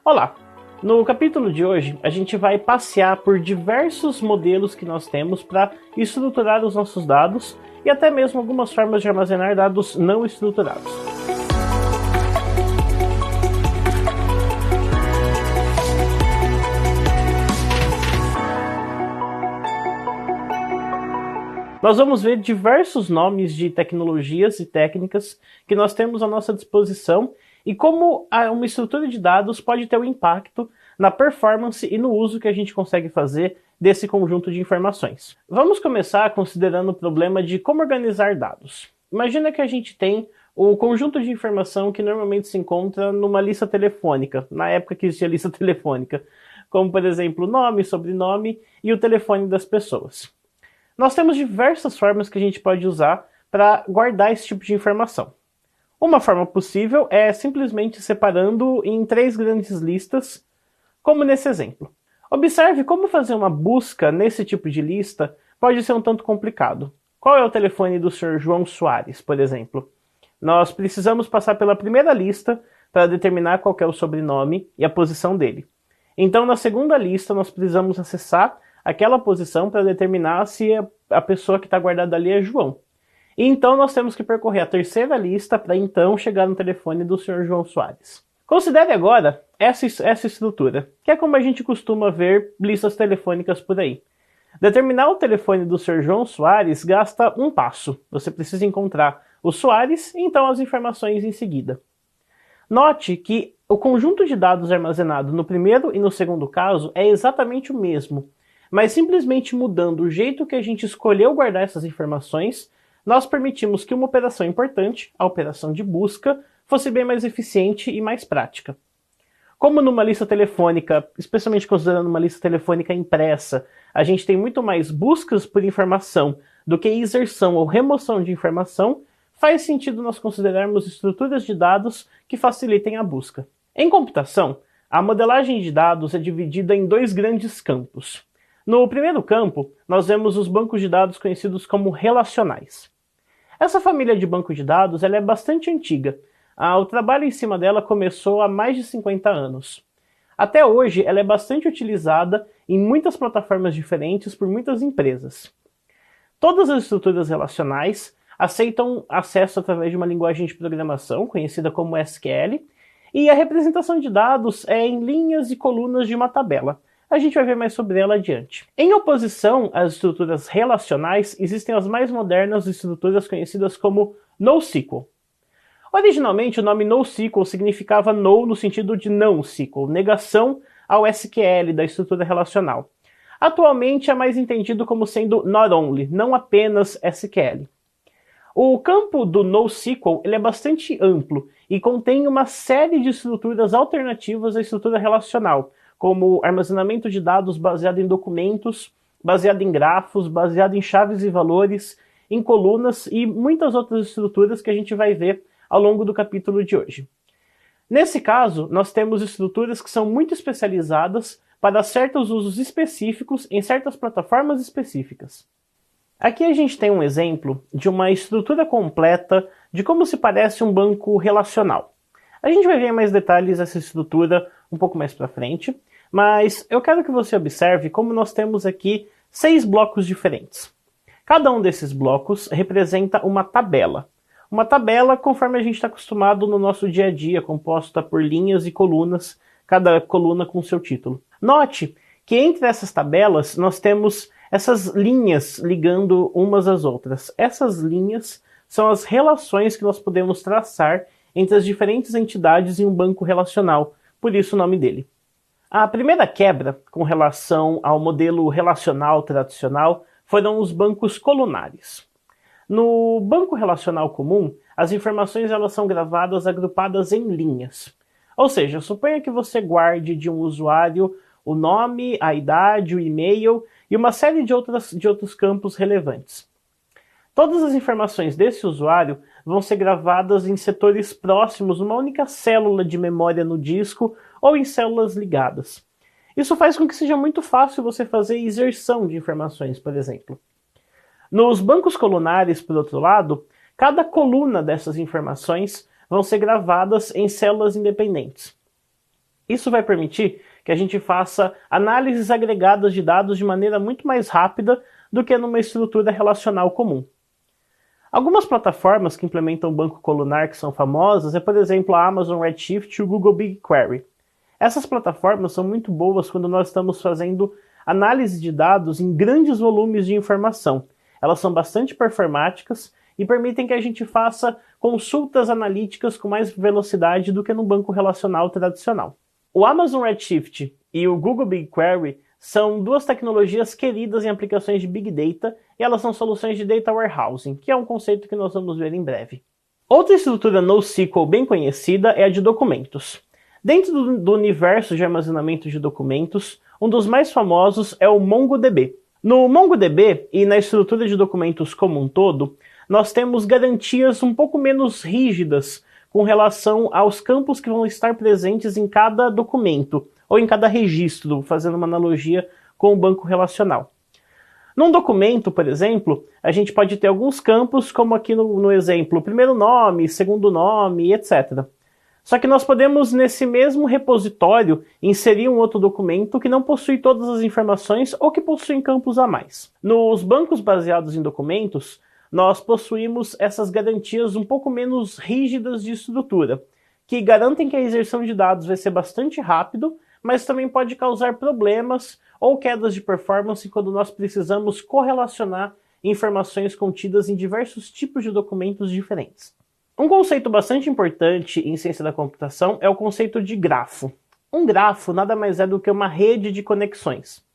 Olá! No capítulo de hoje, a gente vai passear por diversos modelos que nós temos para estruturar os nossos dados e até mesmo algumas formas de armazenar dados não estruturados. Nós vamos ver diversos nomes de tecnologias e técnicas que nós temos à nossa disposição e como uma estrutura de dados pode ter um impacto na performance e no uso que a gente consegue fazer desse conjunto de informações. Vamos começar considerando o problema de como organizar dados. Imagina que a gente tem o conjunto de informação que normalmente se encontra numa lista telefônica, na época que existia lista telefônica, como por exemplo nome, sobrenome e o telefone das pessoas. Nós temos diversas formas que a gente pode usar para guardar esse tipo de informação. Uma forma possível é simplesmente separando em 3 grandes listas, como nesse exemplo. Observe como fazer uma busca nesse tipo de lista pode ser um tanto complicado. Qual é o telefone do Sr. João Soares, por exemplo? Nós precisamos passar pela primeira lista para determinar qual é o sobrenome e a posição dele. Então, na segunda lista, nós precisamos acessar aquela posição para determinar se a pessoa que está guardada ali é João. E então nós temos que percorrer a terceira lista para então chegar no telefone do Sr. João Soares. Considere agora essa estrutura, que é como a gente costuma ver listas telefônicas por aí. Determinar o telefone do Sr. João Soares gasta um passo. Você precisa encontrar o Soares e então as informações em seguida. Note que o conjunto de dados armazenado no primeiro e no segundo caso é exatamente o mesmo. Mas simplesmente mudando o jeito que a gente escolheu guardar essas informações, nós permitimos que uma operação importante, a operação de busca, fosse bem mais eficiente e mais prática. Como numa lista telefônica, especialmente considerando uma lista telefônica impressa, a gente tem muito mais buscas por informação do que inserção ou remoção de informação, faz sentido nós considerarmos estruturas de dados que facilitem a busca. Em computação, a modelagem de dados é dividida em 2 grandes campos. No primeiro campo, nós vemos os bancos de dados conhecidos como relacionais. Essa família de banco de dados ela é bastante antiga. O trabalho em cima dela começou há mais de 50 anos. Até hoje, ela é bastante utilizada em muitas plataformas diferentes por muitas empresas. Todas as estruturas relacionais aceitam acesso através de uma linguagem de programação, conhecida como SQL, e a representação de dados é em linhas e colunas de uma tabela. A gente vai ver mais sobre ela adiante. Em oposição às estruturas relacionais, existem as mais modernas estruturas conhecidas como NoSQL. Originalmente, o nome NoSQL significava no sentido de não SQL, negação ao SQL da estrutura relacional. Atualmente é mais entendido como sendo not only, não apenas SQL. O campo do NoSQL ele é bastante amplo e contém uma série de estruturas alternativas à estrutura relacional, como armazenamento de dados baseado em documentos, baseado em grafos, baseado em chaves e valores, em colunas e muitas outras estruturas que a gente vai ver ao longo do capítulo de hoje. Nesse caso, nós temos estruturas que são muito especializadas para certos usos específicos em certas plataformas específicas. Aqui a gente tem um exemplo de uma estrutura completa de como se parece um banco relacional. A gente vai ver mais detalhes dessa estrutura um pouco mais para frente, mas eu quero que você observe como nós temos aqui 6 blocos diferentes. Cada um desses blocos representa uma tabela. Uma tabela conforme a gente está acostumado no nosso dia a dia, composta por linhas e colunas, cada coluna com seu título. Note que entre essas tabelas nós temos essas linhas ligando umas às outras. Essas linhas são as relações que nós podemos traçar entre as diferentes entidades em um banco relacional, por isso o nome dele. A primeira quebra com relação ao modelo relacional tradicional foram os bancos colunares. No banco relacional comum, as informações elas são gravadas agrupadas em linhas. Ou seja, suponha que você guarde de um usuário o nome, a idade, o e-mail e uma série de outros campos relevantes. Todas as informações desse usuário vão ser gravadas em setores próximos numa única célula de memória no disco ou em células ligadas. Isso faz com que seja muito fácil você fazer inserção de informações, por exemplo. Nos bancos colunares, por outro lado, cada coluna dessas informações vão ser gravadas em células independentes. Isso vai permitir que a gente faça análises agregadas de dados de maneira muito mais rápida do que numa estrutura relacional comum. Algumas plataformas que implementam banco colunar que são famosas é, por exemplo, a Amazon Redshift e o Google BigQuery. Essas plataformas são muito boas quando nós estamos fazendo análise de dados em grandes volumes de informação. Elas são bastante performáticas e permitem que a gente faça consultas analíticas com mais velocidade do que no banco relacional tradicional. O Amazon Redshift e o Google BigQuery são duas tecnologias queridas em aplicações de Big Data e elas são soluções de Data Warehousing, que é um conceito que nós vamos ver em breve. Outra estrutura NoSQL bem conhecida é a de documentos. Dentro do universo de armazenamento de documentos, um dos mais famosos é o MongoDB. No MongoDB e na estrutura de documentos como um todo, nós temos garantias um pouco menos rígidas com relação aos campos que vão estar presentes em cada documento, ou em cada registro, fazendo uma analogia com o banco relacional. Num documento, por exemplo, a gente pode ter alguns campos, como aqui no exemplo, primeiro nome, segundo nome, etc. Só que nós podemos, nesse mesmo repositório, inserir um outro documento que não possui todas as informações ou que possui campos a mais. Nos bancos baseados em documentos, nós possuímos essas garantias um pouco menos rígidas de estrutura, que garantem que a inserção de dados vai ser bastante rápido, mas também pode causar problemas ou quedas de performance quando nós precisamos correlacionar informações contidas em diversos tipos de documentos diferentes. Um conceito bastante importante em ciência da computação é o conceito de grafo. Um grafo nada mais é do que uma rede de conexões.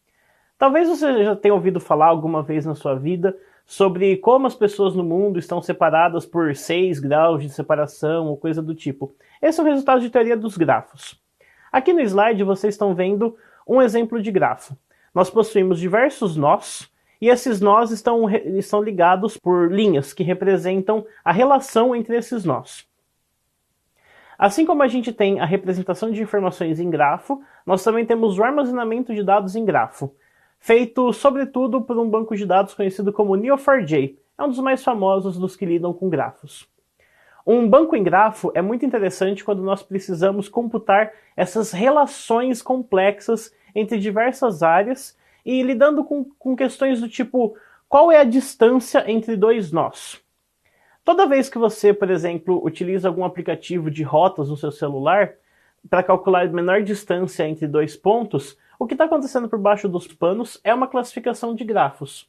Talvez você já tenha ouvido falar alguma vez na sua vida sobre como as pessoas no mundo estão separadas por 6 graus de separação ou coisa do tipo. Esse é o resultado de teoria dos grafos. Aqui no slide vocês estão vendo um exemplo de grafo. Nós possuímos diversos nós, e esses nós estão ligados por linhas que representam a relação entre esses nós. Assim como a gente tem a representação de informações em grafo, nós também temos o armazenamento de dados em grafo, feito sobretudo por um banco de dados conhecido como Neo4j, é um dos mais famosos dos que lidam com grafos. Um banco em grafo é muito interessante quando nós precisamos computar essas relações complexas entre diversas áreas e lidando com questões do tipo, qual é a distância entre dois nós? Toda vez que você, por exemplo, utiliza algum aplicativo de rotas no seu celular para calcular a menor distância entre dois pontos, o que está acontecendo por baixo dos panos é uma classificação de grafos.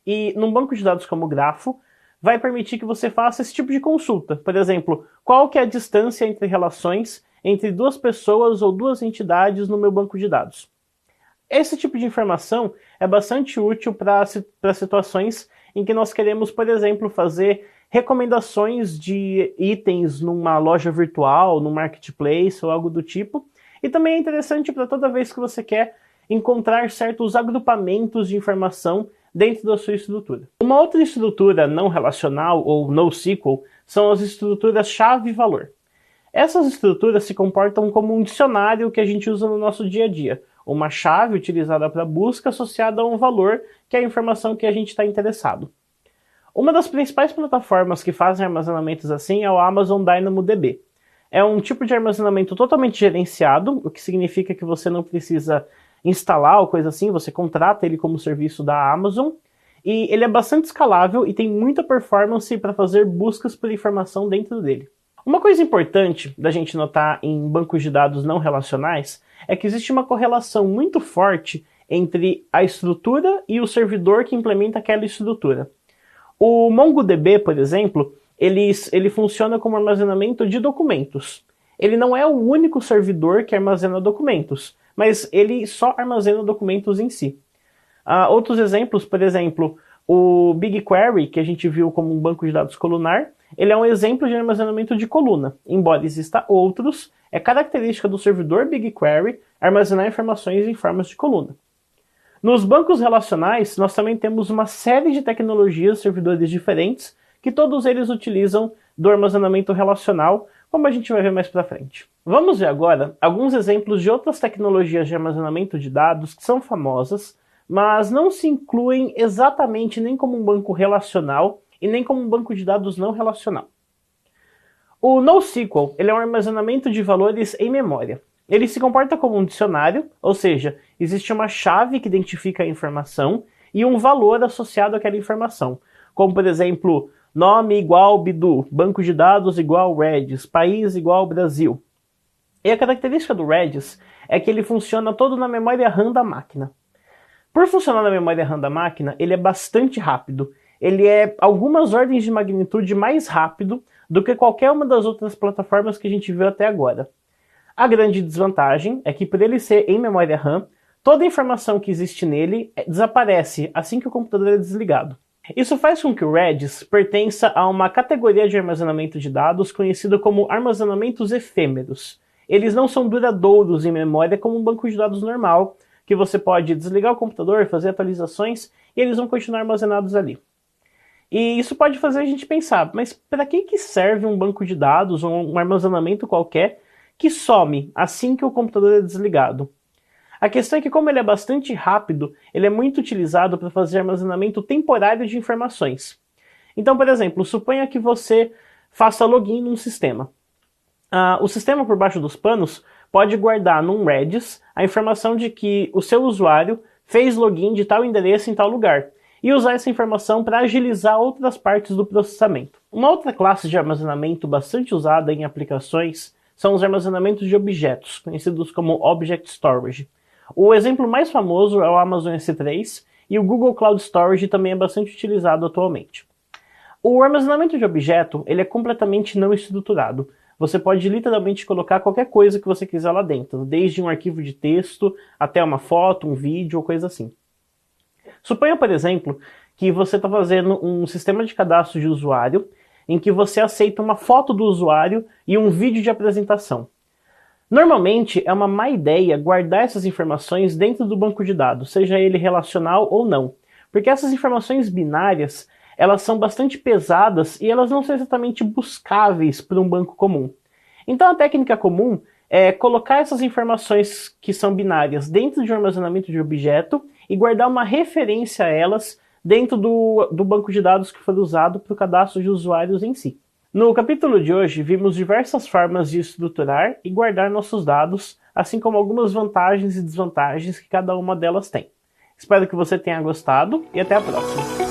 E num banco de dados como o grafo, vai permitir que você faça esse tipo de consulta. Por exemplo, qual que é a distância entre relações entre duas pessoas ou duas entidades no meu banco de dados? Esse tipo de informação é bastante útil para situações em que nós queremos, por exemplo, fazer recomendações de itens numa loja virtual, num marketplace ou algo do tipo. E também é interessante para toda vez que você quer encontrar certos agrupamentos de informação dentro da sua estrutura. Uma outra estrutura não relacional, ou NoSQL, são as estruturas chave-valor. Essas estruturas se comportam como um dicionário que a gente usa no nosso dia a dia. Uma chave utilizada para busca associada a um valor, que é a informação que a gente está interessado. Uma das principais plataformas que fazem armazenamentos assim é o Amazon DynamoDB. É um tipo de armazenamento totalmente gerenciado, o que significa que você não precisa instalar ou coisa assim, você contrata ele como serviço da Amazon, e ele é bastante escalável e tem muita performance para fazer buscas por informação dentro dele. Uma coisa importante da gente notar em bancos de dados não relacionais é que existe uma correlação muito forte entre a estrutura e o servidor que implementa aquela estrutura. O MongoDB, por exemplo, ele funciona como armazenamento de documentos. Ele não é o único servidor que armazena documentos, mas ele só armazena documentos em si. Outros exemplos, por exemplo, o BigQuery, que a gente viu como um banco de dados colunar, ele é um exemplo de armazenamento de coluna. Embora exista outros, é característica do servidor BigQuery armazenar informações em formas de coluna. Nos bancos relacionais, nós também temos uma série de tecnologias, servidores diferentes, que todos eles utilizam do armazenamento relacional, como a gente vai ver mais para frente. Vamos ver agora alguns exemplos de outras tecnologias de armazenamento de dados que são famosas, mas não se incluem exatamente nem como um banco relacional e nem como um banco de dados não relacional. O NoSQL ele é um armazenamento de valores em memória. Ele se comporta como um dicionário, ou seja, existe uma chave que identifica a informação e um valor associado àquela informação, como por exemplo, nome igual Bidu, banco de dados igual Redis, país igual Brasil. E a característica do Redis é que ele funciona todo na memória RAM da máquina. Por funcionar na memória RAM da máquina, ele é bastante rápido. Ele é algumas ordens de magnitude mais rápido do que qualquer uma das outras plataformas que a gente viu até agora. A grande desvantagem é que, por ele ser em memória RAM, toda a informação que existe nele desaparece assim que o computador é desligado. Isso faz com que o Redis pertença a uma categoria de armazenamento de dados conhecida como armazenamentos efêmeros. Eles não são duradouros em memória como um banco de dados normal, que você pode desligar o computador, fazer atualizações e eles vão continuar armazenados ali. E isso pode fazer a gente pensar, mas para que serve um banco de dados ou um armazenamento qualquer que some assim que o computador é desligado? A questão é que, como ele é bastante rápido, ele é muito utilizado para fazer armazenamento temporário de informações. Então, por exemplo, suponha que você faça login num sistema. O sistema por baixo dos panos pode guardar num Redis a informação de que o seu usuário fez login de tal endereço em tal lugar, e usar essa informação para agilizar outras partes do processamento. Uma outra classe de armazenamento bastante usada em aplicações são os armazenamentos de objetos, conhecidos como Object Storage. O exemplo mais famoso é o Amazon S3 e o Google Cloud Storage também é bastante utilizado atualmente. O armazenamento de objeto ele é completamente não estruturado. Você pode literalmente colocar qualquer coisa que você quiser lá dentro, desde um arquivo de texto até uma foto, um vídeo ou coisa assim. Suponha, por exemplo, que você está fazendo um sistema de cadastro de usuário em que você aceita uma foto do usuário e um vídeo de apresentação. Normalmente é uma má ideia guardar essas informações dentro do banco de dados, seja ele relacional ou não, porque essas informações binárias elas são bastante pesadas e elas não são exatamente buscáveis por um banco comum. Então a técnica comum é colocar essas informações que são binárias dentro de um armazenamento de objeto e guardar uma referência a elas dentro do banco de dados que foi usado para o cadastro de usuários em si. No capítulo de hoje, vimos diversas formas de estruturar e guardar nossos dados, assim como algumas vantagens e desvantagens que cada uma delas tem. Espero que você tenha gostado e até a próxima!